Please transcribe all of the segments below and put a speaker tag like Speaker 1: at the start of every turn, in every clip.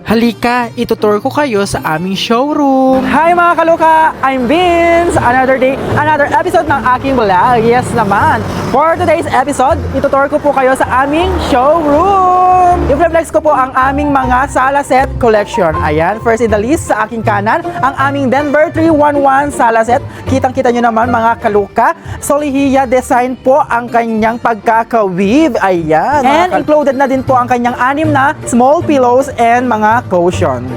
Speaker 1: Halika, itutur ko kayo sa aming showroom.
Speaker 2: Hi mga kaluka! I'm Vince! Another day, another episode ng aking vlog. Yes naman! For today's episode, itutur ko po kayo sa aming showroom! I-flex ko po ang aming mga sala set collection. Ayan, first in the list sa aking kanan, ang aming Denver 311 sala set. Kitang-kita nyo naman mga kaluka, Solihiya design po ang kanyang pagkaka-weave. Ayan, and included na din po ang kanyang 6 na small pillows and mga cushion.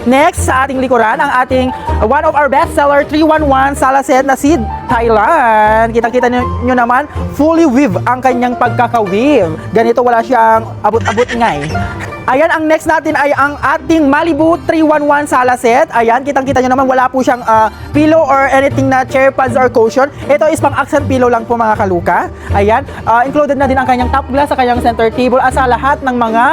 Speaker 2: Next, sa ating likuran, ang ating one of our bestseller 311 sala set na si Thailand. Kitang-kita nyo naman, fully weave ang kanyang pagkaka-weave. Ganito, wala siyang abot-abot ngay. Ayan, ang next natin ay ang ating Malibu 311 sala set. Ayan, kitang-kita nyo naman, wala po siyang pillow or anything na chair pads or cushion. Ito is pang accent pillow lang po mga kaluka. Ayan, included na din ang kanyang top glass sa kanyang center table. At sa lahat ng mga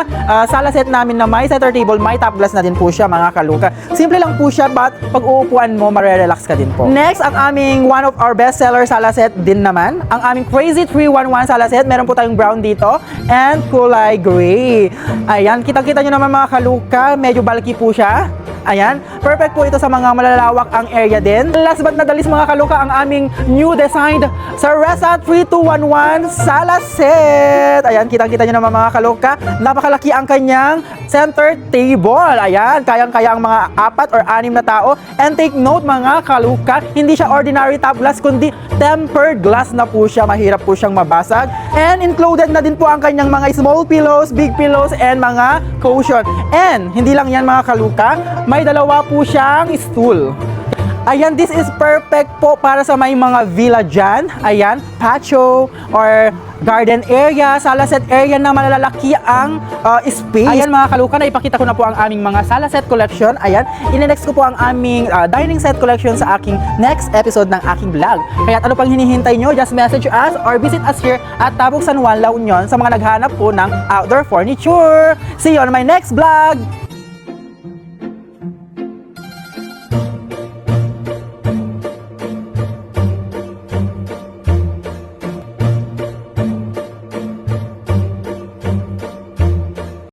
Speaker 2: sala set namin na may center table, may top glass na din po siya mga kaluka. Simple lang po siya, but pag uupuan mo, marerelax ka din po. Next, ang aming one of our bestseller sala set din naman. Ang aming Crazy 311 sala set. Meron po tayong brown dito and kulay gray. Ayan, kitang-kita nyo naman mga kaluka, medyo bulky po siya. Ayan, perfect po ito sa mga malalawak ang area din. Last but not the least mga kaluka, ang aming new designed Sarasa 3211 sala set. Ayan, kitang-kita nyo naman mga kaluka, napakalaki ang kanyang center table. Ayan, kayang-kaya ang mga 4 or 6 na tao. And take note mga kaluka, hindi siya ordinary top glass, kundi tempered glass na po siya. Mahirap po siyang mabasag. And included na din po ang kanyang mga small pillows, big pillows, and mga cushion. And hindi lang yan mga kaluka, may dalawa po siyang stool. Ayan, this is perfect po para sa may mga villa dyan. Ayan, patio or garden area, sala set area na malalaki ang space. Ayan mga kaluka, na ipakita ko na po ang aming mga sala set collection. Ayan, inenext ko po ang aming dining set collection sa aking next episode ng aking vlog. Kaya ano pang hinihintay nyo, just message us or visit us here at Tabuk San Juan, La Union sa mga naghanap po ng outdoor furniture. See you on my next vlog!